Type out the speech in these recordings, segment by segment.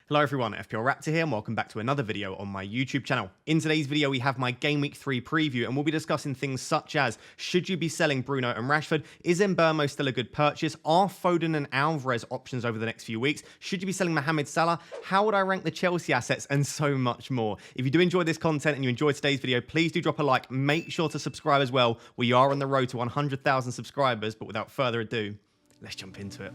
Hello everyone, FPL Raptor here and welcome back to another video on my YouTube channel. In today's video we have my Game Week 3 preview and we'll be discussing things such as, should you be selling Bruno and Rashford? Is Mbeumo still a good purchase? Are Foden and Alvarez options over the next few weeks? Should you be selling Mohamed Salah? How would I rank the Chelsea assets? And so much more. If you do enjoy this content and you enjoyed today's video, please do drop a like. Make sure to subscribe as well. We are on the road to 100,000 subscribers, but without further ado, let's jump into it.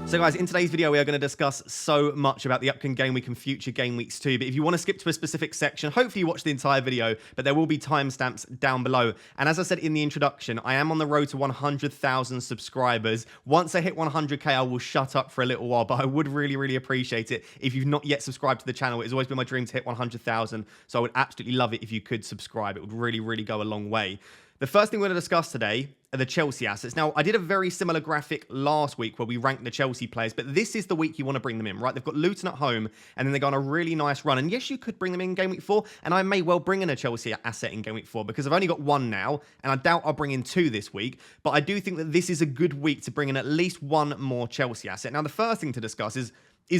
So guys, in today's video, we are going to discuss so much about the upcoming game week and future game weeks too. But if you want to skip to a specific section, hopefully you watch the entire video, but there will be timestamps down below. And as I said in the introduction, I am on the road to 100,000 subscribers. Once I hit 100k, I will shut up for a little while, but I would really appreciate it if you've not yet subscribed to the channel. It's always been my dream to hit 100,000. So I would absolutely love it if you could subscribe. It would really go a long way. The first thing we're going to discuss today are the Chelsea assets. Now, I did a very similar graphic last week where we ranked the Chelsea players, but this is the week you want to bring them in, right? They've got Luton at home, and then they go on a really nice run. And yes, you could bring them in Game Week 4, and I may well bring in a Chelsea asset in Game Week 4 because I've only got one now, and I doubt I'll bring in two this week. But I do think that this is a good week to bring in at least one more Chelsea asset. Now, the first thing to discuss is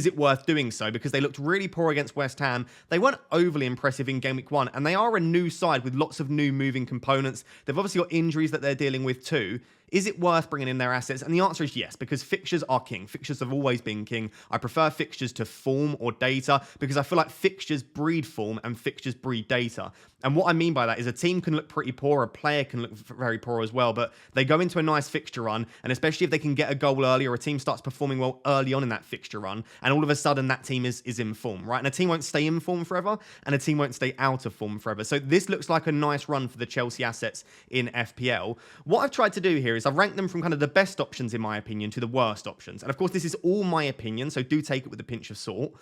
it worth doing so? Because they looked really poor against West Ham. They weren't overly impressive in Game Week 1, and they are a new side with lots of new moving components. They've obviously got injuries that they're dealing with too. Is it worth bringing in their assets? And the answer is yes, because fixtures are king. Fixtures have always been king. I prefer fixtures to form or data because I feel like fixtures breed form and fixtures breed data. And what I mean by that is a team can look pretty poor, a player can look very poor as well, but they go into a nice fixture run, and especially if they can get a goal early or a team starts performing well early on in that fixture run, and all of a sudden that team is in form, right? And a team won't stay in form forever, and a team won't stay out of form forever. So this looks like a nice run for the Chelsea assets in FPL. What I've tried to do here is I've ranked them from kind of the best options, in my opinion, to the worst options. And of course, this is all my opinion, so do take it with a pinch of salt.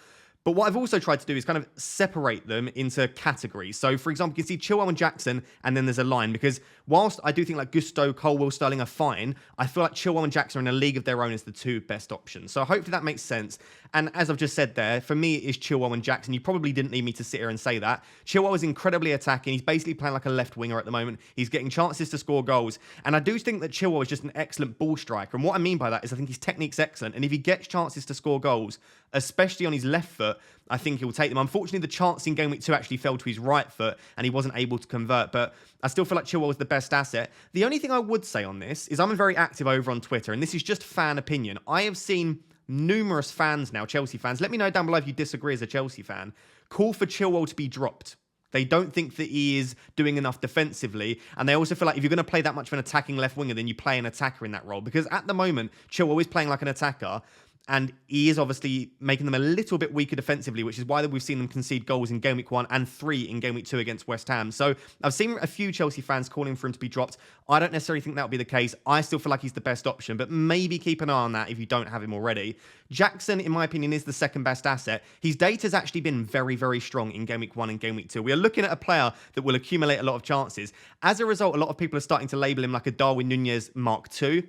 But what I've also tried to do is kind of separate them into categories. So, for example, you can see Chilwell and Jackson, and then there's a line. Because whilst I do think like Gusto, Colwill, Sterling are fine, I feel like Chilwell and Jackson are in a league of their own as the two best options. So hopefully that makes sense. And as I've just said there, for me, it is Chilwell and Jackson. You probably didn't need me to sit here and say that. Chilwell is incredibly attacking. He's basically playing like a left winger at the moment. He's getting chances to score goals. And I do think that Chilwell is just an excellent ball striker. And what I mean by that is I think his technique's excellent. And if he gets chances to score goals, especially on his left foot, I think he'll take them. Unfortunately, the chance in Game Week 2 actually fell to his right foot and he wasn't able to convert, but I still feel like Chilwell was the best asset. The only thing I would say on this is I'm very active over on Twitter, and this is just fan opinion. I have seen numerous fans now, Chelsea fans, let me know down below if you disagree as a Chelsea fan, call for Chilwell to be dropped. They don't think that he is doing enough defensively. And they also feel like if you're going to play that much of an attacking left winger, then you play an attacker in that role. Because at the moment, Chilwell is playing like an attacker. And he is obviously making them a little bit weaker defensively, which is why we've seen them concede goals in Game Week 1 and 3 in Game Week 2 against West Ham. So I've seen a few Chelsea fans calling for him to be dropped. I don't necessarily think that will be the case. I still feel like he's the best option, but maybe keep an eye on that if you don't have him already. Jackson, in my opinion, is the second best asset. His data's actually been very strong in Game Week 1 and Game Week 2. We are looking at a player that will accumulate a lot of chances. As a result, a lot of people are starting to label him like a Darwin Nunez Mark II,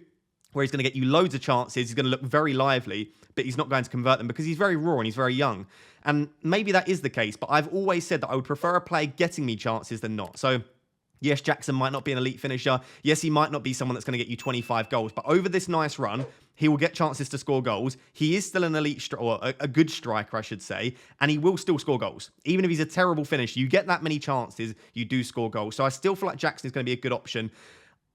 where he's going to get you loads of chances, he's going to look very lively, but he's not going to convert them because he's very raw and he's very young. And maybe that is the case, but I've always said that I would prefer a player getting me chances than not. So yes, Jackson might not be an elite finisher. Yes, he might not be someone that's going to get you 25 goals, but over this nice run, he will get chances to score goals. He is still an elite, or a good striker, I should say, and he will still score goals. Even if he's a terrible finisher, you get that many chances, you do score goals. So I still feel like Jackson is going to be a good option.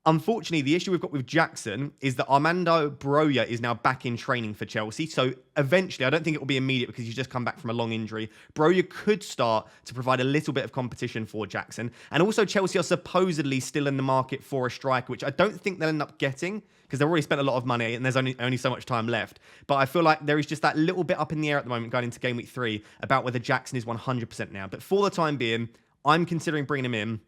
Unfortunately, the issue we've got with Jackson is that Armando Broja is now back in training for Chelsea. So eventually, I don't think it will be immediate because he's just come back from a long injury. Broja could start to provide a little bit of competition for Jackson. And also, Chelsea are supposedly still in the market for a striker, which I don't think they'll end up getting because they've already spent a lot of money and there's only so much time left. But I feel like there is just that little bit up in the air at the moment going into Game Week 3 about whether Jackson is 100% now. But for the time being, I'm considering bringing him in.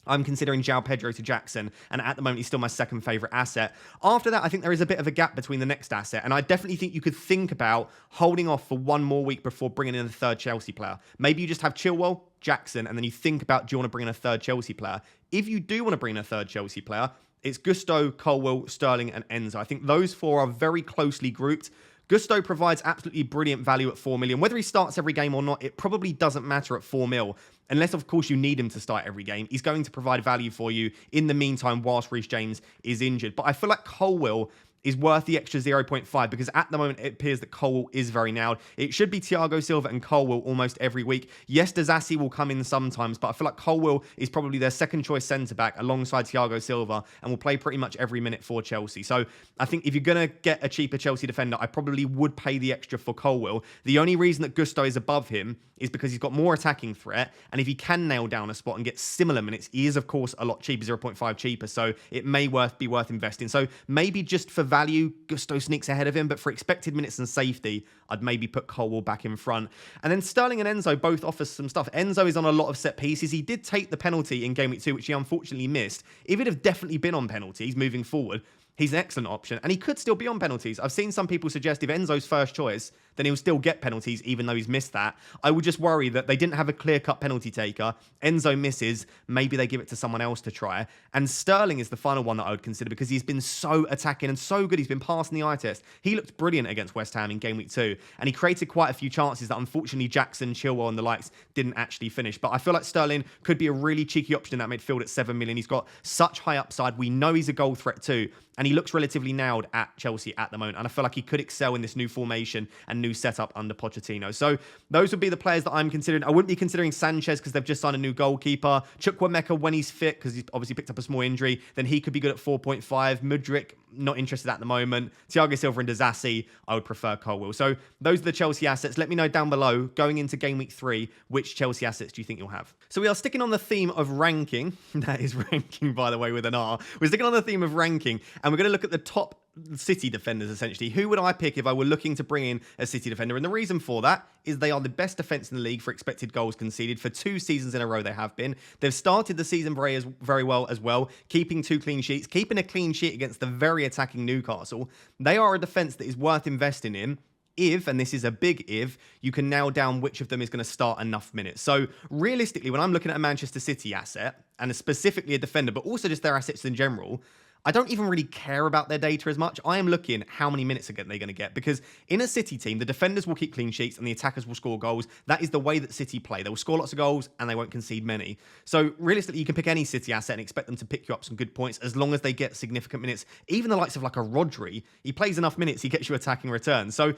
I'm considering João Pedro to Jackson, and at the moment, he's still my second favourite asset. After that, I think there is a bit of a gap between the next asset, and I definitely think you could think about holding off for one more week before bringing in a third Chelsea player. Maybe you just have Chilwell, Jackson, and then you think about, do you want to bring in a third Chelsea player? If you do want to bring in a third Chelsea player, it's Gusto, Colwill, Sterling, and Enzo. I think those four are very closely grouped. Gusto provides absolutely brilliant value at 4 million. Whether he starts every game or not, it probably doesn't matter at 4 mil. Unless, of course, you need him to start every game. He's going to provide value for you in the meantime whilst Reece James is injured. But I feel like Colwill is worth the extra 0.5 because at the moment it appears that Cole is very nailed. It should be Thiago Silva and Colwill almost every week. Yes, Disasi will come in sometimes, but I feel like Colwill is probably their second choice centre-back alongside Thiago Silva and will play pretty much every minute for Chelsea. So I think if you're going to get a cheaper Chelsea defender, I probably would pay the extra for Colwill. The only reason that Gusto is above him is because he's got more attacking threat, and if he can nail down a spot and get similar minutes, he is, of course, a lot cheaper, 0.5 cheaper, so it may be worth investing. So maybe just for value, Gusto sneaks ahead of him, but for expected minutes and safety, I'd maybe put Colwill back in front. And then Sterling and Enzo both offer some stuff. Enzo is on a lot of set pieces. He did take the penalty in Game Week 2, which he unfortunately missed. If he'd have definitely been on penalties moving forward, he's an excellent option, and he could still be on penalties. I've seen some people suggest if Enzo's first choice, then he'll still get penalties, even though he's missed that. I would just worry that they didn't have a clear-cut penalty taker. Enzo misses. Maybe they give it to someone else to try. And Sterling is the final one that I would consider because he's been so attacking and so good. He's been passing the eye test. He looked brilliant against West Ham in Game Week 2, and he created quite a few chances that unfortunately Jackson, Chilwell, and the likes didn't actually finish. But I feel like Sterling could be a really cheeky option in that midfield at 7 million. He's got such high upside. We know he's a goal threat too, and he looks relatively nailed at Chelsea at the moment. And I feel like he could excel in this new formation and new setup under Pochettino. So those would be the players that I'm considering. I wouldn't be considering Sanchez because they've just signed a new goalkeeper. Chukwuemeka when he's fit, because he's obviously picked up a small injury, then he could be good at 4.5. Mudryk, not interested at the moment. Thiago Silva and Disasi, I would prefer Colwill. So those are the Chelsea assets. Let me know down below, going into Game Week 3, which Chelsea assets do you think you'll have? So we are sticking on the theme of ranking. That is ranking, by the way, with an R. We're sticking on the theme of ranking, and we're going to look at the top City defenders, essentially. Who would I pick if I were looking to bring in a City defender? And the reason for that is they are the best defence in the league for expected goals conceded. For 2 seasons in a row, they have been. They've started the season very well as well, keeping 2 clean sheets, keeping a clean sheet against the very attacking Newcastle. They are a defence that is worth investing in if, and this is a big if, you can nail down which of them is going to start enough minutes. So realistically, when I'm looking at a Manchester City asset, and specifically a defender, but also just their assets in general, I don't even really care about their data as much. I am looking how many minutes are they going to get, because in a City team, the defenders will keep clean sheets and the attackers will score goals. That is the way that City play. They will score lots of goals and they won't concede many. So realistically, you can pick any City asset and expect them to pick you up some good points as long as they get significant minutes. Even the likes of like a Rodri, he plays enough minutes, he gets you attacking returns. So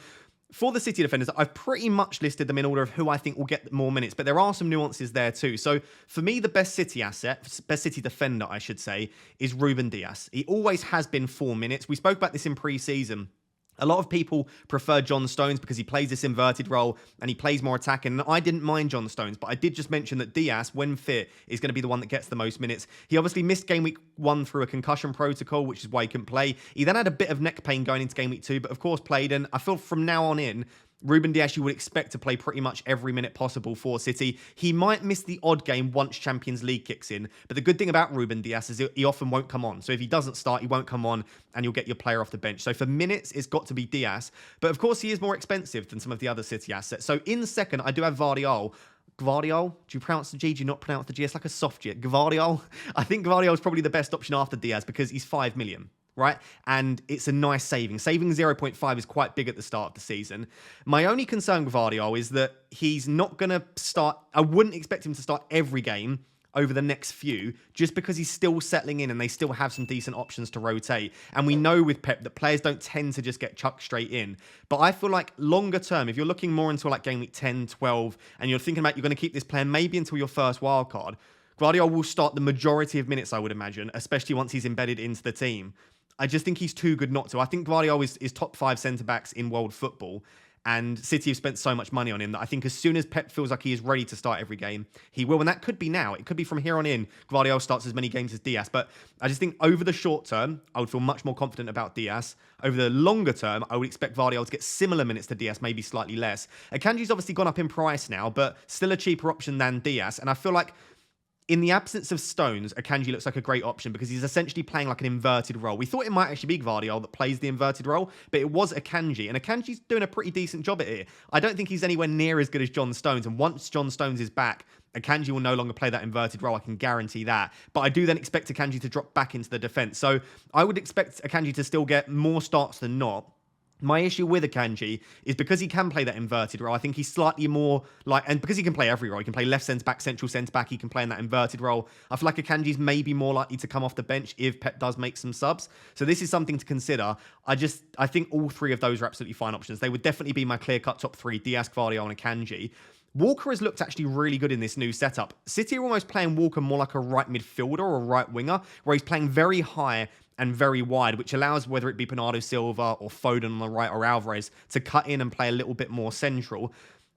for the City defenders, I've pretty much listed them in order of who I think will get more minutes, but there are some nuances there too. So for me, the best City asset, best City defender, I should say, is Ruben Dias. He always has been 4 minutes. We spoke about this in pre-season. A lot of people prefer John Stones because he plays this inverted role and he plays more attacking. And I didn't mind John Stones, but I did just mention that Dias, when fit, is going to be the one that gets the most minutes. He obviously missed Game Week 1 through a concussion protocol, which is why he couldn't play. He then had a bit of neck pain going into Game Week 2, but of course played. And I feel from now on in, Ruben Dias, you would expect to play pretty much every minute possible for City. He might miss the odd game once Champions League kicks in, but the good thing about Ruben Dias is he often won't come on. So if he doesn't start, he won't come on, and you'll get your player off the bench. So for minutes, it's got to be Dias. But of course, he is more expensive than some of the other City assets. So in second, I do have Gvardiol. Gvardiol? Do you pronounce the G? Do you not pronounce the G? It's like a soft G. Gvardiol? I think Gvardiol is probably the best option after Dias because he's 5 million. Right? And it's a nice saving. Saving 0.5 is quite big at the start of the season. My only concern with Gvardiol is that he's not going to start. I wouldn't expect him to start every game over the next few, just because he's still settling in and they still have some decent options to rotate. And we know with Pep that players don't tend to just get chucked straight in. But I feel like longer term, if you're looking more into like Game Week 10, 12, and you're thinking about you're going to keep this player maybe until your first wild card, Gvardiol will start the majority of minutes, I would imagine, especially once he's embedded into the team. I just think he's too good not to. I think Gvardiol is top 5 centre-backs in world football, and City have spent so much money on him that I think as soon as Pep feels like he is ready to start every game, he will. And that could be now. It could be from here on in, Gvardiol starts as many games as Dias. But I just think over the short term, I would feel much more confident about Dias. Over the longer term, I would expect Gvardiol to get similar minutes to Dias, maybe slightly less. Akanji's obviously gone up in price now, but still a cheaper option than Dias. And I feel like in the absence of Stones, Akanji looks like a great option because he's essentially playing like an inverted role. We thought it might actually be Gvardiol that plays the inverted role, but it was Akanji, and Akanji's doing a pretty decent job at it. I don't think he's anywhere near as good as John Stones, and once John Stones is back, Akanji will no longer play that inverted role. I can guarantee that. But I do then expect Akanji to drop back into the defence. So I would expect Akanji to still get more starts than not. My issue with Akanji is because he can play that inverted role. I think he's slightly more like, and because he can play every role, he can play left centre back, central centre back, he can play in that inverted role. I feel like Akanji's maybe more likely to come off the bench if Pep does make some subs. So this is something to consider. I think all three of those are absolutely fine options. They would definitely be my clear-cut top three: Diaz, Gvardiol, and Akanji. Walker has looked actually really good in this new setup. City are almost playing Walker more like a right midfielder or a right winger, where he's playing very high and very wide, which allows whether it be Bernardo Silva or Foden on the right or Alvarez to cut in and play a little bit more central.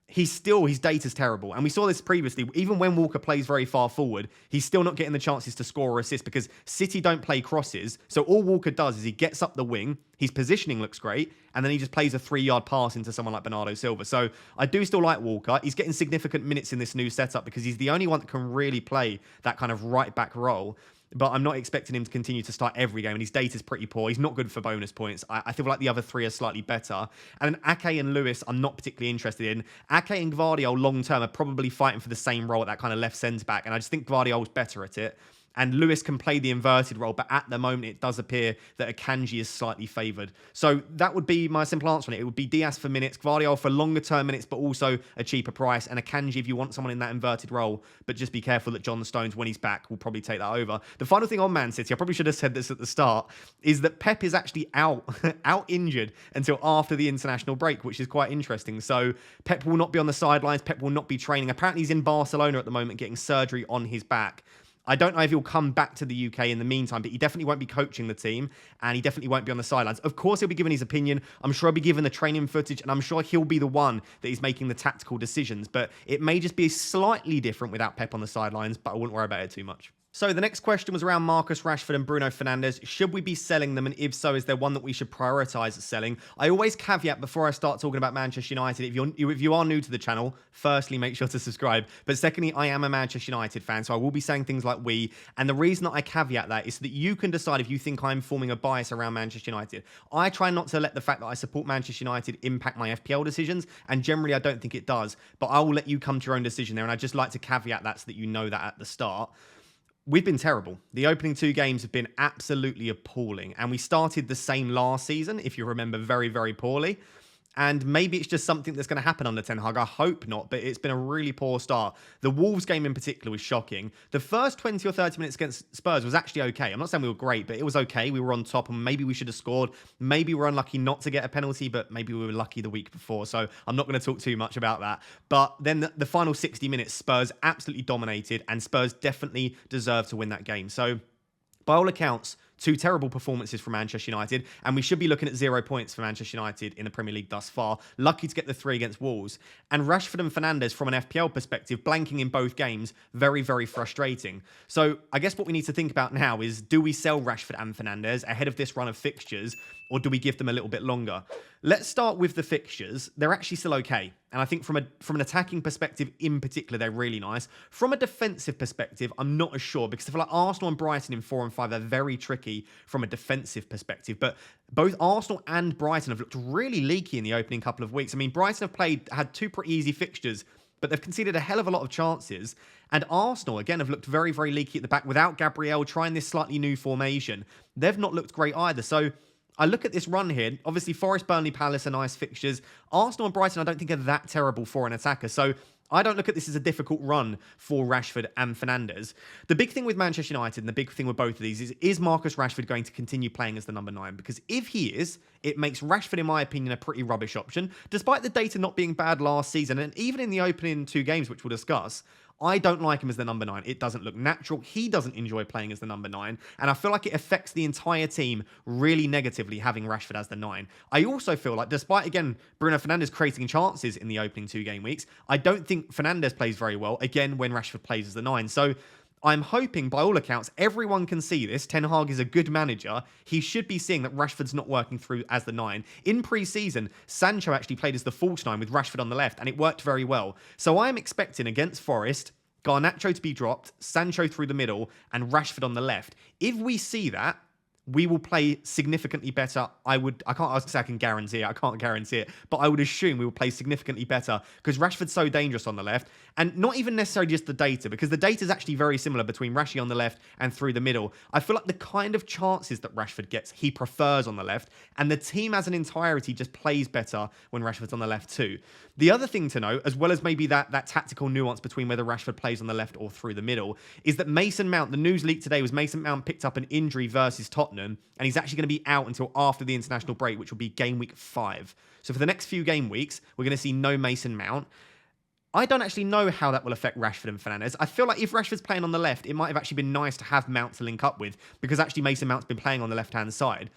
His data's terrible. And we saw this previously. Even when Walker plays very far forward, he's still not getting the chances to score or assist because City don't play crosses. So all Walker does is he gets up the wing, his positioning looks great, and then he just plays a 3-yard pass into someone like Bernardo Silva. So I do still like Walker. He's getting significant minutes in this new setup because he's the only one that can really play that kind of right-back role. But I'm not expecting him to continue to start every game, and his data's pretty poor. He's not good for bonus points. I feel like the other three are slightly better. And then Ake and Lewis, I'm not particularly interested in. Ake and Gvardiol, long-term, are probably fighting for the same role at that kind of left centre-back, and I just think Gvardiol's better at it. And Lewis can play the inverted role, but at the moment it does appear that Akanji is slightly favoured. So that would be my simple answer on it. It would be Diaz for minutes, Gvardiol for longer term minutes, but also a cheaper price, and Akanji if you want someone in that inverted role. But just be careful that John Stones, when he's back, will probably take that over. The final thing on Man City, I probably should have said this at the start, is that Pep is actually out injured until after the international break, which is quite interesting. So Pep will not be on the sidelines. Pep will not be training. Apparently he's in Barcelona at the moment getting surgery on his back. I don't know if he'll come back to the UK in the meantime, but he definitely won't be coaching the team, and he definitely won't be on the sidelines. Of course, he'll be giving his opinion. I'm sure he'll be given the training footage, and I'm sure he'll be the one that is making the tactical decisions. But it may just be slightly different without Pep on the sidelines, but I wouldn't worry about it too much. So the next question was around Marcus Rashford and Bruno Fernandes. Should we be selling them? And if so, is there one that we should prioritise selling? I always caveat before I start talking about Manchester United. If you are new to the channel, firstly, make sure to subscribe. But secondly, I am a Manchester United fan, so I will be saying things like we. And the reason that I caveat that is so that you can decide if you think I'm forming a bias around Manchester United. I try not to let the fact that I support Manchester United impact my FPL decisions. And generally, I don't think it does. But I will let you come to your own decision there. And I just like to caveat that so that you know that at the start. We've been terrible. The opening two games have been absolutely appalling. And we started the same last season, if you remember, very, very poorly. And maybe it's just something that's going to happen under Ten Hag. I hope not, but it's been a really poor start. The Wolves game in particular was shocking. The first 20 or 30 minutes against Spurs was actually okay. I'm not saying we were great, but it was okay. We were on top, and maybe we should have scored. Maybe we're unlucky not to get a penalty, but maybe we were lucky the week before. So I'm not going to talk too much about that. But then the final 60 minutes, Spurs absolutely dominated, and Spurs definitely deserved to win that game. So by all accounts, two terrible performances from Manchester United, and we should be looking at 0 points for Manchester United in the Premier League thus far. Lucky to get the 3 against Wolves. And Rashford and Fernandes, from an FPL perspective, blanking in both games, very, very frustrating. So I guess what we need to think about now is, do we sell Rashford and Fernandes ahead of this run of fixtures, or do we give them a little bit longer? Let's start with the fixtures. They're actually still okay. And I think from an attacking perspective in particular, they're really nice. From a defensive perspective, I'm not as sure, because I feel like Arsenal and Brighton in 4 and 5, they're very tricky from a defensive perspective. But both Arsenal and Brighton have looked really leaky in the opening couple of weeks. I mean, Brighton have had 2 pretty easy fixtures, but they've conceded a hell of a lot of chances. And Arsenal, again, have looked very, very leaky at the back without Gabriel trying this slightly new formation. They've not looked great either. So I look at this run here. Obviously, Forest, Burnley, Palace are nice fixtures. Arsenal and Brighton, I don't think are that terrible for an attacker. So I don't look at this as a difficult run for Rashford and Fernandes. The big thing with Manchester United, and the big thing with both of these, is Marcus Rashford going to continue playing as the number 9? Because if he is, it makes Rashford, in my opinion, a pretty rubbish option. Despite the data not being bad last season, and even in the opening 2 games, which we'll discuss, I don't like him as the number 9. It doesn't look natural. He doesn't enjoy playing as the number 9. And I feel like it affects the entire team really negatively having Rashford as the 9. I also feel like, despite, again, Bruno Fernandes creating chances in the opening 2 game weeks, I don't think Fernandes plays very well, again, when Rashford plays as the 9. So I'm hoping, by all accounts, everyone can see this. Ten Hag is a good manager. He should be seeing that Rashford's not working through as the 9. In pre-season, Sancho actually played as the false 9 with Rashford on the left, and it worked very well. So I'm expecting, against Forest, Garnacho to be dropped, Sancho through the middle, and Rashford on the left. If we see that, we will play significantly better. I can't say I can guarantee it. I can't guarantee it, but I would assume we will play significantly better because Rashford's so dangerous on the left, and not even necessarily just the data, because the data is actually very similar between Rashi on the left and through the middle. I feel like the kind of chances that Rashford gets, he prefers on the left, and the team as an entirety just plays better when Rashford's on the left too. The other thing to note, as well as maybe that tactical nuance between whether Rashford plays on the left or through the middle, is that Mason Mount, the news leak today was Mason Mount picked up an injury versus Tottenham, and he's actually going to be out until after the international break, which will be game week 5. So for the next few game weeks, we're going to see no Mason Mount. I don't actually know how that will affect Rashford and Fernandes. I feel like if Rashford's playing on the left, it might have actually been nice to have Mount to link up with, because actually Mason Mount's been playing on the left-hand side.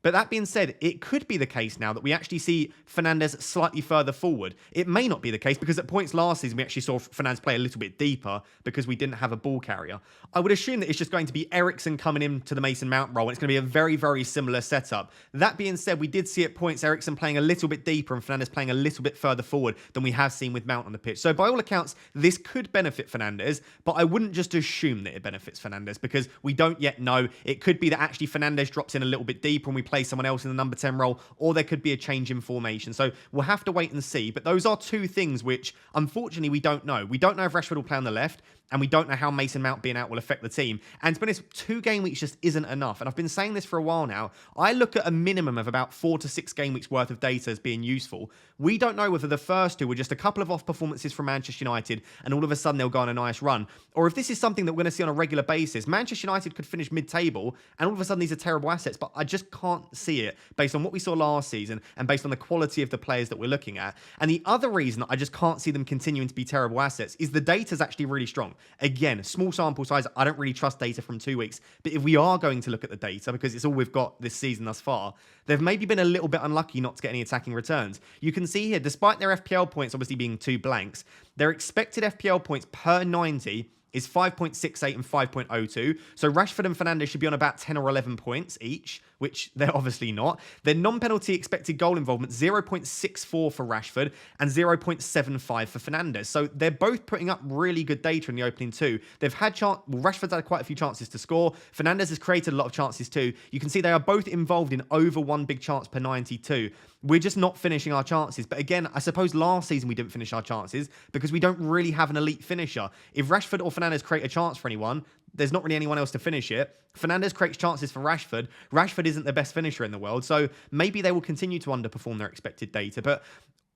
But that being said, it could be the case now that we actually see Fernandes slightly further forward. It may not be the case because at points last season, we actually saw Fernandes play a little bit deeper because we didn't have a ball carrier. I would assume that it's just going to be Eriksen coming into the Mason Mount role, and it's going to be a very, very similar setup. That being said, we did see at points Eriksen playing a little bit deeper and Fernandes playing a little bit further forward than we have seen with Mount on the pitch. So by all accounts, this could benefit Fernandes, but I wouldn't just assume that it benefits Fernandes because we don't yet know. It could be that actually Fernandes drops in a little bit deeper and we play someone else in the number 10 role, or there could be a change in formation. So we'll have to wait and see. But those are two things which, unfortunately, we don't know. We don't know if Rashford will play on the left, and we don't know how Mason Mount being out will affect the team. And to be honest, 2 game weeks just isn't enough. And I've been saying this for a while now. I look at a minimum of about 4 to 6 game weeks worth of data as being useful. We don't know whether the first 2 were just a couple of off performances from Manchester United, and all of a sudden they'll go on a nice run. Or if this is something that we're going to see on a regular basis, Manchester United could finish mid-table, and all of a sudden these are terrible assets. But I just can't see it based on what we saw last season and based on the quality of the players that we're looking at. And the other reason I just can't see them continuing to be terrible assets is the data's actually really strong. Again, small sample size, I don't really trust data from 2 weeks. But if we are going to look at the data, because it's all we've got this season thus far, they've maybe been a little bit unlucky not to get any attacking returns. You can see here, despite their FPL points obviously being 2 blanks, their expected FPL points per 90 is 5.68 and 5.02. So Rashford and Fernandes should be on about 10 or 11 points each, which they're obviously not. Their non-penalty expected goal involvement, 0.64 for Rashford and 0.75 for Fernandes. So they're both putting up really good data in the opening 2. They've had Rashford's had quite a few chances to score. Fernandes has created a lot of chances too. You can see they are both involved in over 1 big chance per 92. We're just not finishing our chances. But again, I suppose last season we didn't finish our chances because we don't really have an elite finisher. If Rashford or Fernandes create a chance for anyone, there's not really anyone else to finish it. Fernandes creates chances for Rashford. Rashford isn't the best finisher in the world, so maybe they will continue to underperform their expected data. But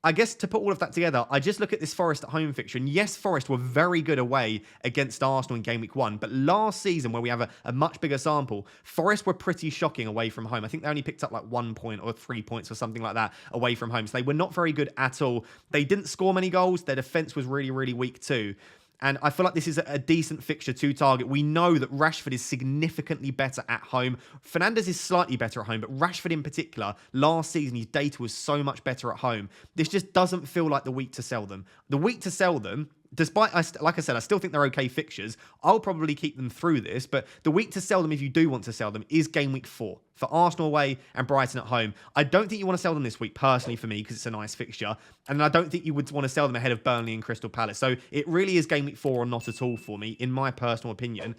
I guess to put all of that together, I just look at this Forest at home fixture. And yes, Forest were very good away against Arsenal in game week 1. But last season, where we have a much bigger sample, Forest were pretty shocking away from home. I think they only picked up like 1 point or 3 points or something like that away from home. So they were not very good at all. They didn't score many goals. Their defense was really, really weak too. And I feel like this is a decent fixture to target. We know that Rashford is significantly better at home. Fernandes is slightly better at home, but Rashford in particular, last season, his data was so much better at home. This just doesn't feel like the week to sell them. The week to sell them, despite, like I said, I still think they're okay fixtures. I'll probably keep them through this, but the week to sell them, if you do want to sell them, is game week 4 for Arsenal away and Brighton at home. I don't think you want to sell them this week, personally, for me, because it's a nice fixture. And I don't think you would want to sell them ahead of Burnley and Crystal Palace. So it really is game week 4 or not at all for me, in my personal opinion.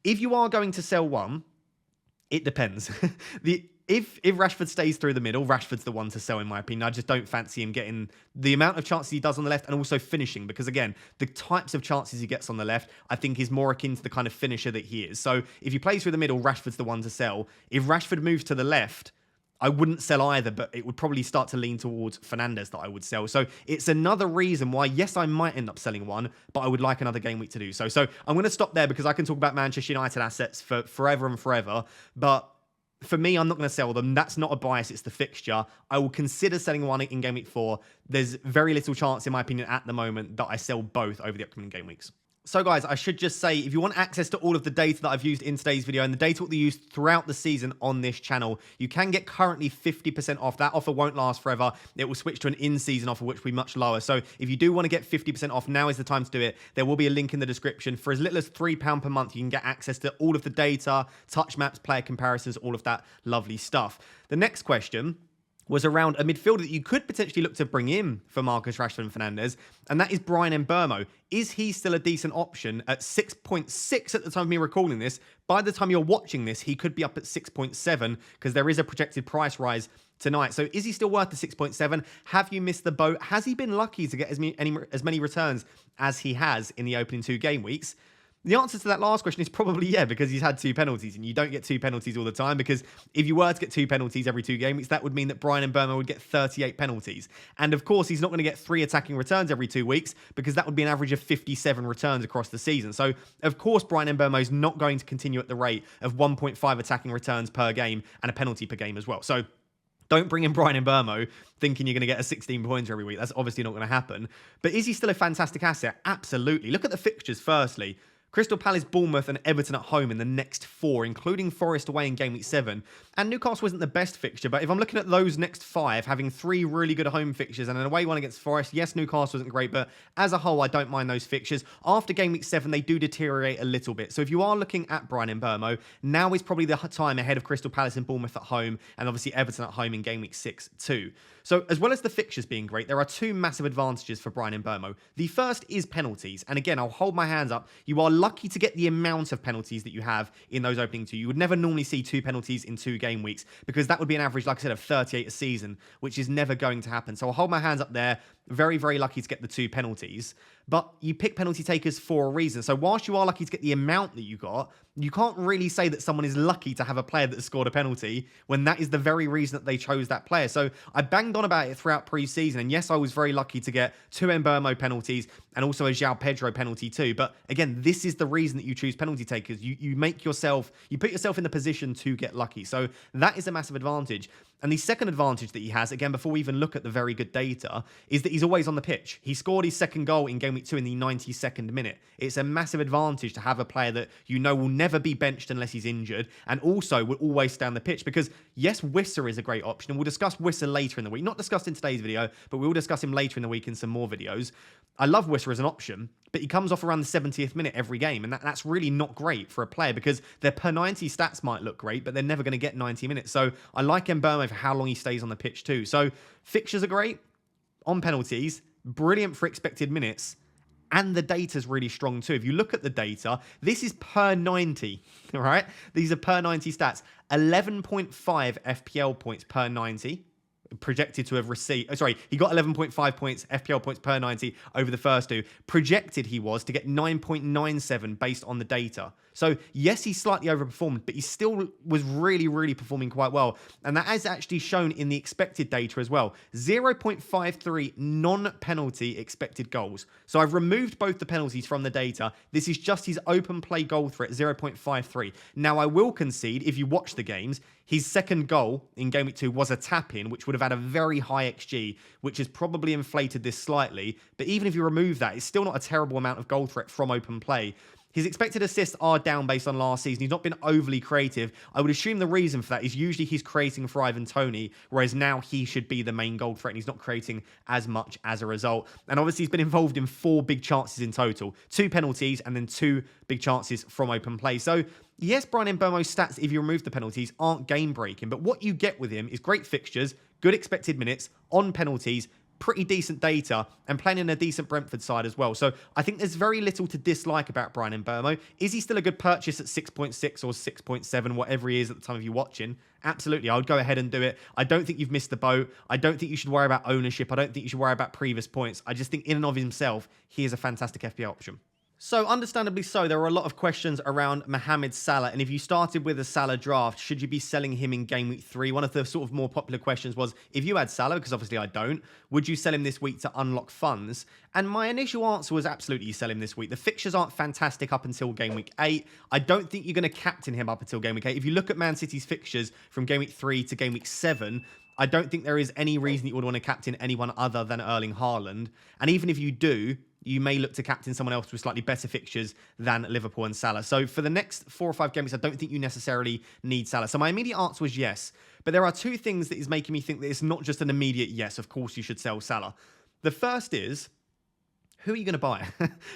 If you are going to sell one, it depends. If Rashford stays through the middle, Rashford's the one to sell, in my opinion. I just don't fancy him getting the amount of chances he does on the left and also finishing, because, again, the types of chances he gets on the left, I think, is more akin to the kind of finisher that he is. So if he plays through the middle, Rashford's the one to sell. If Rashford moves to the left, I wouldn't sell either, but it would probably start to lean towards Fernandes that I would sell. So it's another reason why, yes, I might end up selling one, but I would like another game week to do so. So I'm going to stop there because I can talk about Manchester United assets for forever and forever, but for me, I'm not going to sell them. That's not a bias. It's the fixture. I will consider selling one in game week 4. There's very little chance, in my opinion, at the moment that I sell both over the upcoming game weeks. So guys, I should just say, if you want access to all of the data that I've used in today's video and the data that we used throughout the season on this channel, you can get currently 50% off. That offer won't last forever. It will switch to an in-season offer, which will be much lower. So if you do want to get 50% off, now is the time to do it. There will be a link in the description. For as little as £3 per month, you can get access to all of the data, touch maps, player comparisons, all of that lovely stuff. The next question was around a midfielder that you could potentially look to bring in for Marcus Rashford and Fernandes, and that is Brian Mbeumo. Is he still a decent option at 6.6 at the time of me recording this? By the time you're watching this, he could be up at 6.7 because there is a projected price rise tonight. So is he still worth the 6.7? Have you missed the boat? Has he been lucky to get as many returns as he has in the opening 2 game weeks? The answer to that last question is probably yeah, because he's had 2 penalties, and you don't get 2 penalties all the time, because if you were to get 2 penalties every 2 game weeks, that would mean that Brian Mbeumo would get 38 penalties. And of course, he's not going to get 3 attacking returns every 2 weeks, because that would be an average of 57 returns across the season. So, of course, Brian Mbeumo is not going to continue at the rate of 1.5 attacking returns per game and a penalty per game as well. So, don't bring in Brian Mbeumo thinking you're going to get a 16 points every week. That's obviously not going to happen. But is he still a fantastic asset? Absolutely. Look at the fixtures firstly. Crystal Palace, Bournemouth and Everton at home in the next 4, including Forest away in game week 7. And Newcastle isn't the best fixture, but if I'm looking at those next 5, having 3 really good home fixtures and an away one against Forest, yes, Newcastle isn't great, but as a whole, I don't mind those fixtures. After game week 7, they do deteriorate a little bit. So if you are looking at Brian Mbeumo, now is probably the time ahead of Crystal Palace and Bournemouth at home, and obviously Everton at home in game week 6 too. So as well as the fixtures being great, there are 2 massive advantages for Brian Mbeumo. The first is penalties. And again, I'll hold my hands up. You are lucky to get the amount of penalties that you have in those opening 2. You would never normally see 2 penalties in 2 game weeks, because that would be an average, like I said, of 38 a season, which is never going to happen. So I'll hold my hands up there. Very, very lucky to get the 2 penalties. But you pick penalty takers for a reason. So whilst you are lucky to get the amount that you got, you can't really say that someone is lucky to have a player that has scored a penalty when that is the very reason that they chose that player. So I banged on about it throughout pre-season. And yes, I was very lucky to get 2 Mbeumo penalties and also a João Pedro penalty too. But again, this is the reason that you choose penalty takers. You put yourself in the position to get lucky. So that is a massive advantage. And the second advantage that he has, again, before we even look at the very good data, is that he's always on the pitch. He scored his second goal in game week 2 in the 92nd minute. It's a massive advantage to have a player that you know will never be benched unless he's injured, and also will always stay on the pitch. Because yes, Wissa is a great option, and we'll discuss Wissa later in the week. Not discussed in today's video, but we'll discuss him later in the week in some more videos. I love Wissa as an option, but he comes off around the 70th minute every game, and that's really not great for a player, because their per 90 stats might look great, but they're never going to get 90 minutes. So I like Mbeumo for how long he stays on the pitch too. So fixtures are great on penalties, brilliant for expected minutes, and the data's really strong too. If you look at the data, this is per 90, all right? These are per 90 stats. 11.5 FPL points per 90. Projected to have received, he got 11.5 points, FPL points per 90 over the first 2. Projected he was to get 9.97 based on the data. So yes, he slightly overperformed, but he still was really, really performing quite well. And that is actually shown in the expected data as well. 0.53 non-penalty expected goals. So I've removed both the penalties from the data. This is just his open play goal threat, 0.53. Now I will concede, if you watch the games, his second goal in game week 2 was a tap-in, which would have had a very high XG, which has probably inflated this slightly. But even if you remove that, it's still not a terrible amount of goal threat from open play. His expected assists are down based on last season. He's not been overly creative. I would assume the reason for that is usually he's creating for Ivan Toney, whereas now he should be the main goal threat, and he's not creating as much as a result. And obviously he's been involved in 4 big chances in total. 2 penalties and then 2 big chances from open play. So yes, Brian Mbeumo's stats, if you remove the penalties, aren't game-breaking. But what you get with him is great fixtures, good expected minutes, on penalties, pretty decent data, and playing in a decent Brentford side as well. So I think there's very little to dislike about Brian Mbeumo. Is he still a good purchase at 6.6 or 6.7, whatever he is at the time of you watching? Absolutely, I would go ahead and do it. I don't think you've missed the boat. I don't think you should worry about ownership. I don't think you should worry about previous points. I just think in and of himself, he is a fantastic FPL option. So understandably so, there were a lot of questions around Mohamed Salah. And if you started with a Salah draft, should you be selling him in game week 3? One of the sort of more popular questions was, if you had Salah, because obviously I don't, would you sell him this week to unlock funds? And my initial answer was absolutely sell him this week. The fixtures aren't fantastic up until game week 8. I don't think you're going to captain him up until game week 8. If you look at Man City's fixtures from game week 3 to game week 7, I don't think there is any reason you would want to captain anyone other than Erling Haaland. And even if you do, you may look to captain someone else with slightly better fixtures than Liverpool and Salah. So for the next 4 or 5 games, I don't think you necessarily need Salah. So my immediate answer was yes. But there are 2 things that is making me think that it's not just an immediate yes, of course you should sell Salah. The first is, who are you going to buy?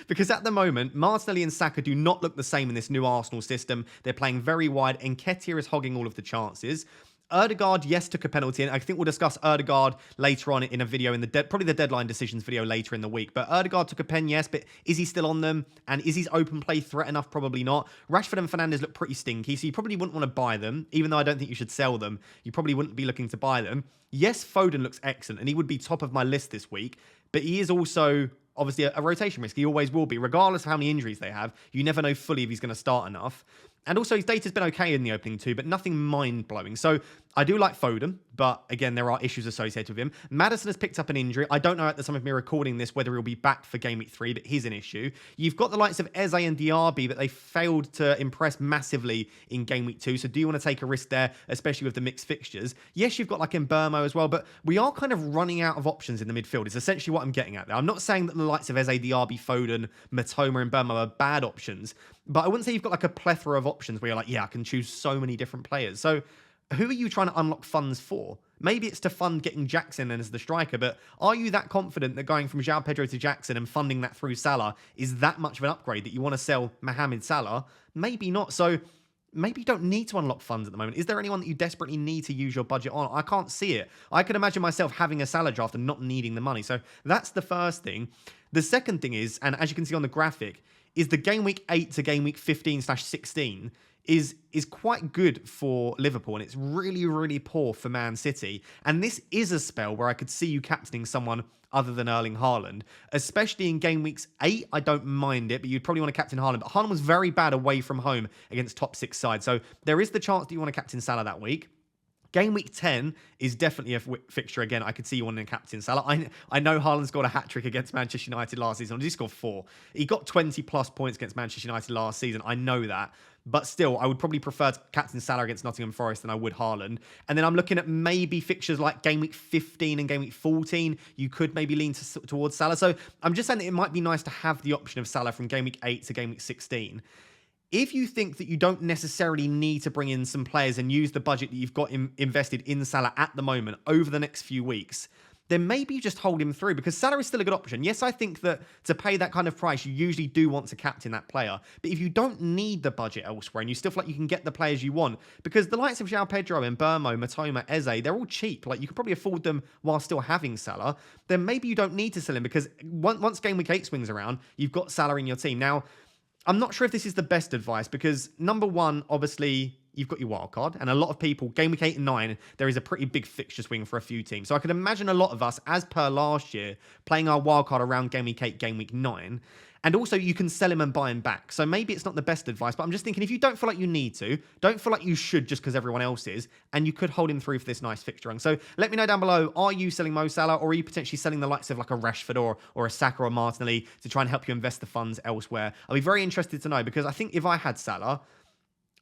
Because at the moment, Martinelli and Saka do not look the same in this new Arsenal system. They're playing very wide. Nketiah is hogging all of the chances. Ødegaard, yes, took a penalty, and I think we'll discuss Ødegaard later on in a video, in the probably the deadline decisions video later in the week. But Ødegaard took a pen, yes, but is he still on them? And is his open play threat enough? Probably not. Rashford and Fernandes look pretty stinky, so you probably wouldn't want to buy them, even though I don't think you should sell them. You probably wouldn't be looking to buy them. Yes, Foden looks excellent, and he would be top of my list this week, but he is also obviously a rotation risk. He always will be, regardless of how many injuries they have. You never know fully if he's going to start enough. And also, his data's been okay in the opening two, but nothing mind-blowing. So, I do like Foden, but again, there are issues associated with him. Maddison has picked up an injury. I don't know at the time of me recording this whether he'll be back for Game Week 3, but he's an issue. You've got the likes of Eze and Diaby, but they failed to impress massively in Game Week 2. So, do you want to take a risk there, especially with the mixed fixtures? Yes, you've got like Mbeumo as well, but we are kind of running out of options in the midfield. It's essentially what I'm getting at there. I'm not saying that the likes of Eze, Diaby, Foden, Matoma, and Mbeumo are bad options, but I wouldn't say you've got like a plethora of options where you're like, yeah, I can choose so many different players. So who are you trying to unlock funds for? Maybe it's to fund getting Jackson in as the striker, but are you that confident that going from João Pedro to Jackson and funding that through Salah is that much of an upgrade that you want to sell Mohamed Salah? Maybe not. So maybe you don't need to unlock funds at the moment. Is there anyone that you desperately need to use your budget on? I can't see it. I can imagine myself having a Salah draft and not needing the money. So that's the first thing. The second thing is, and as you can see on the graphic, is the game week 8 to game week 15/16 is quite good for Liverpool, and it's really, really poor for Man City. And this is a spell where I could see you captaining someone other than Erling Haaland, especially in game weeks 8. I don't mind it, but you'd probably want to captain Haaland. But Haaland was very bad away from home against top 6 sides. So there is the chance that you want to captain Salah that week. Game week 10 is definitely a fixture. Again, I could see you wanting to captain Salah. I know Haaland scored a hat-trick against Manchester United last season. Or did he score 4? He got 20-plus points against Manchester United last season. I know that. But still, I would probably prefer captain Salah against Nottingham Forest than I would Haaland. And then I'm looking at maybe fixtures like game week 15 and game week 14. You could maybe lean towards Salah. So I'm just saying that it might be nice to have the option of Salah from game week 8 to game week 16. If you think that you don't necessarily need to bring in some players and use the budget that you've got invested in Salah at the moment over the next few weeks, then maybe you just hold him through, because Salah is still a good option. Yes, I think that to pay that kind of price, you usually do want to captain that player. But if you don't need the budget elsewhere and you still feel like you can get the players you want, because the likes of João Pedro, Mbeumo, Matoma, Eze, they're all cheap. Like, you could probably afford them while still having Salah. Then maybe you don't need to sell him, because once game week 8 swings around, you've got Salah in your team. Now, I'm not sure if this is the best advice, because number one, obviously, you've got your wild card, and a lot of people, game week 8 and 9, there is a pretty big fixture swing for a few teams. So I can imagine a lot of us, as per last year, playing our wild card around game week 8, game week 9. And also, you can sell him and buy him back. So maybe it's not the best advice, but I'm just thinking, if you don't feel like you need to, don't feel like you should just because everyone else is, and you could hold him through for this nice fixture run. So let me know down below, are you selling Mo Salah, or are you potentially selling the likes of like a Rashford or a Saka or Martinelli to try and help you invest the funds elsewhere? I'll be very interested to know, because I think if I had Salah,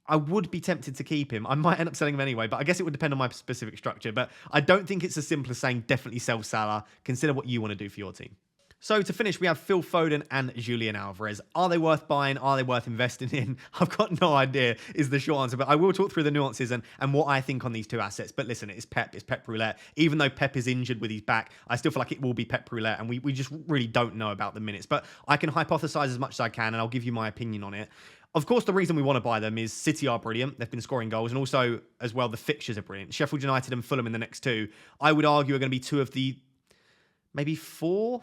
I would be tempted to keep him. I might end up selling him anyway, but I guess it would depend on my specific structure. But I don't think it's as simple as saying definitely sell Salah. Consider what you want to do for your team. So to finish, we have Phil Foden and Julian Alvarez. Are they worth buying? Are they worth investing in? I've got no idea is the short answer, but I will talk through the nuances and what I think on these two assets. But listen, it's Pep Roulette. Even though Pep is injured with his back, I still feel like it will be Pep Roulette, and we just really don't know about the minutes. But I can hypothesize as much as I can, and I'll give you my opinion on it. Of course, the reason we want to buy them is City are brilliant. They've been scoring goals, and also, as well, the fixtures are brilliant. Sheffield United and Fulham in the next two, I would argue, are going to be two of the maybe four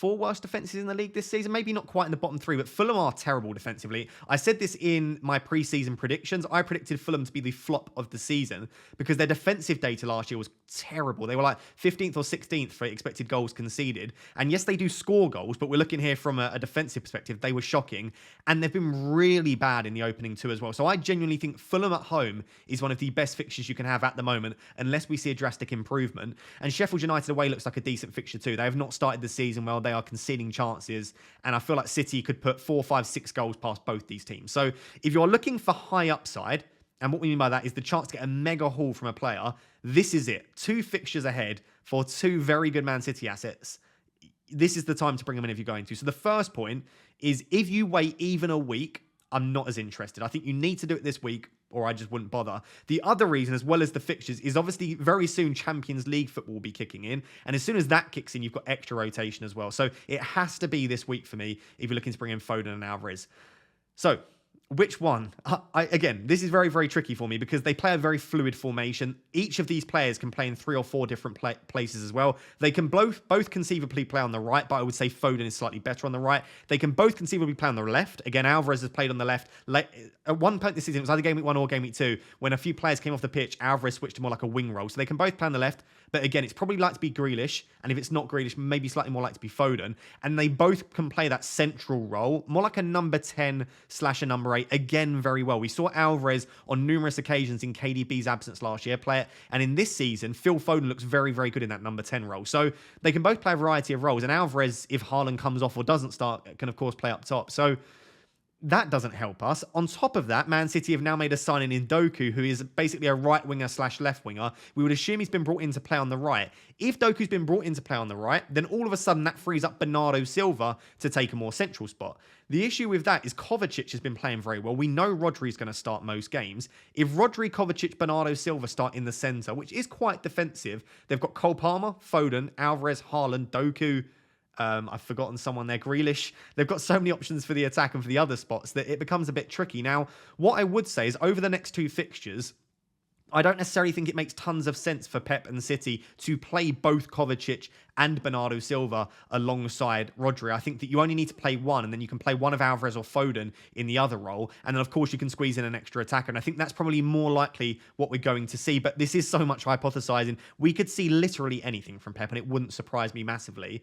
worst defences in the league this season. Maybe not quite in the bottom 3, but Fulham are terrible defensively. I said this in my pre-season predictions. I predicted Fulham to be the flop of the season because their defensive data last year was terrible. They were like 15th or 16th for expected goals conceded. And yes, they do score goals, but we're looking here from a defensive perspective. They were shocking, and they've been really bad in the opening 2 as well. So I genuinely think Fulham at home is one of the best fixtures you can have at the moment, unless we see a drastic improvement. And Sheffield United away looks like a decent fixture too. They have not started the season well. They are conceding chances, and I feel like City could put 4, 5, 6 goals past both these teams. So if you're looking for high upside, and what we mean by that is the chance to get a mega haul from a player, this is it. 2 fixtures ahead for 2 very good Man City assets. This is the time to bring them in if you're going to. So the first point is, if you wait even a week, I'm not as interested. I think you need to do it this week, or I just wouldn't bother. The other reason, as well as the fixtures, is obviously very soon Champions League football will be kicking in. And as soon as that kicks in, you've got extra rotation as well. So it has to be this week for me if you're looking to bring in Foden and Alvarez. So Which one? Again, this is very, very tricky for me because they play a very fluid formation. Each of these players can play in 3 or 4 different places as well. They can both conceivably play on the right, but I would say Foden is slightly better on the right. They can both conceivably play on the left. Again, Alvarez has played on the left. At one point this season, it was either game week 1 or game week 2, when a few players came off the pitch, Alvarez switched to more like a wing role. So they can both play on the left, but again, it's probably like to be Grealish, and if it's not Grealish, maybe slightly more like to be Foden. And they both can play that central role, more like a number 10 / a number 8, again, very well. We saw Alvarez on numerous occasions in KDB's absence last year play it, and in this season, Phil Foden looks very, very good in that number 10 role. So they can both play a variety of roles, and Alvarez, if Haaland comes off or doesn't start, can of course play up top. So that doesn't help us. On top of that, Man City have now made a signing in Doku, who is basically a right winger / left winger. We would assume he's been brought in to play on the right. If Doku's been brought in to play on the right, then all of a sudden that frees up Bernardo Silva to take a more central spot. The issue with that is Kovacic has been playing very well. We know Rodri's going to start most games. If Rodri, Kovacic, Bernardo Silva start in the centre, which is quite defensive, they've got Cole Palmer, Foden, Alvarez, Haaland, Doku. I've forgotten someone there, Grealish. They've got so many options for the attack and for the other spots that it becomes a bit tricky. Now, what I would say is over the next 2 fixtures, I don't necessarily think it makes tons of sense for Pep and City to play both Kovacic and Bernardo Silva alongside Rodri. I think that you only need to play one, and then you can play one of Alvarez or Foden in the other role. And then, of course, you can squeeze in an extra attacker. And I think that's probably more likely what we're going to see. But this is so much hypothesizing. We could see literally anything from Pep, and it wouldn't surprise me massively.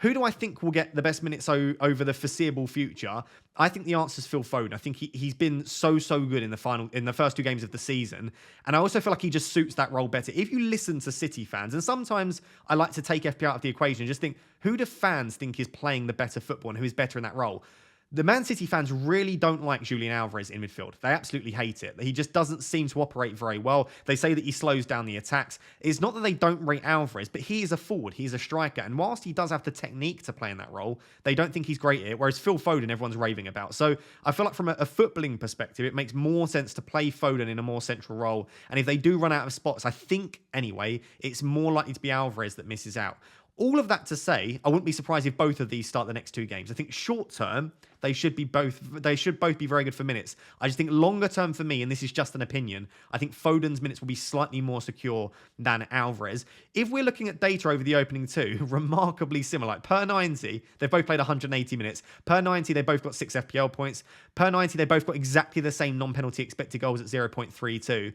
Who do I think will get the best minutes over the foreseeable future? I think the answer is Phil Foden. I think he's been so good in the first 2 games of the season. And I also feel like he just suits that role better. If you listen to City fans, and sometimes I like to take FPL out of the equation and just think, who do fans think is playing the better football and who is better in that role? The Man City fans really don't like Julian Alvarez in midfield. They absolutely hate it. He just doesn't seem to operate very well. They say that he slows down the attacks. It's not that they don't rate Alvarez, but he is a forward. He's a striker. And whilst he does have the technique to play in that role, they don't think he's great at it. Whereas Phil Foden, everyone's raving about. So I feel like from a footballing perspective, it makes more sense to play Foden in a more central role. And if they do run out of spots, I think, anyway, it's more likely to be Alvarez that misses out. All of that to say, I wouldn't be surprised if both of these start the next 2 games. I think short term, they should both be very good for minutes. I just think longer term for me, and this is just an opinion, I think Foden's minutes will be slightly more secure than Alvarez. If we're looking at data over the opening 2, remarkably similar. Like per 90, they've both played 180 minutes. Per 90, they both got 6 FPL points. Per 90, they both got exactly the same non-penalty expected goals at 0.32.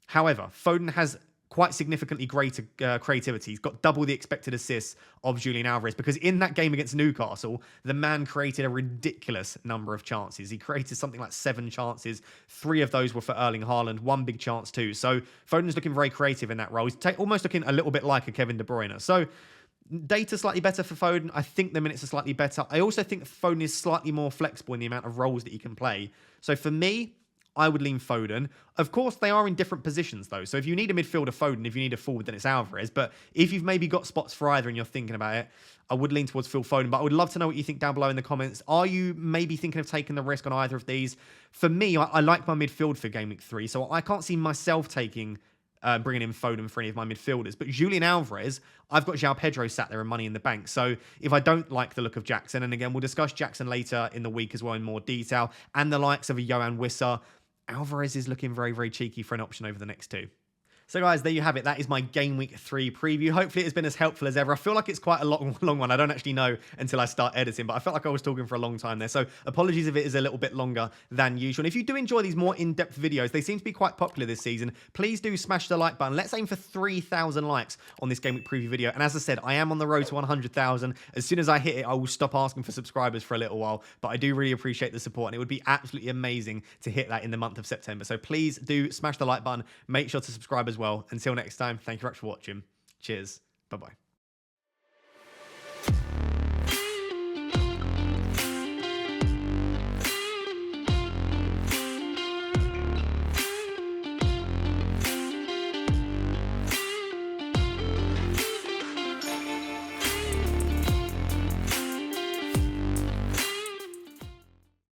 However, Foden has quite significantly greater creativity. He's got double the expected assists of Julian Alvarez because in that game against Newcastle, the man created a ridiculous number of chances. He created something like 7 chances. 3 of those were for Erling Haaland, 1 big chance too. So Foden's looking very creative in that role. He's almost looking a little bit like a Kevin De Bruyne. So data slightly better for Foden. I think the minutes are slightly better. I also think Foden is slightly more flexible in the amount of roles that he can play. So for me, I would lean Foden. Of course, they are in different positions, though. So if you need a midfielder, Foden. If you need a forward, then it's Alvarez. But if you've maybe got spots for either and you're thinking about it, I would lean towards Phil Foden. But I would love to know what you think down below in the comments. Are you maybe thinking of taking the risk on either of these? For me, I like my midfield for Game Week 3. So I can't see myself bringing in Foden for any of my midfielders. But Julian Alvarez, I've got João Pedro sat there and money in the bank. So if I don't like the look of Jackson, and again, we'll discuss Jackson later in the week as well in more detail, and the likes of a Johan Wissa, Alvarez is looking very, very cheeky for an option over the next 2. So guys, there you have it. That is my Game Week 3 preview. Hopefully it has been as helpful as ever. I feel like it's quite a long one. I don't actually know until I start editing, but I felt like I was talking for a long time there. So apologies if it is a little bit longer than usual. And if you do enjoy these more in-depth videos, they seem to be quite popular this season. Please do smash the like button. Let's aim for 3,000 likes on this Game Week preview video. And as I said, I am on the road to 100,000. As soon as I hit it, I will stop asking for subscribers for a little while. But I do really appreciate the support, and it would be absolutely amazing to hit that in the month of September. So please do smash the like button. Make sure to subscribe as well. Until next time, thank you very much for watching. Cheers. Bye-bye.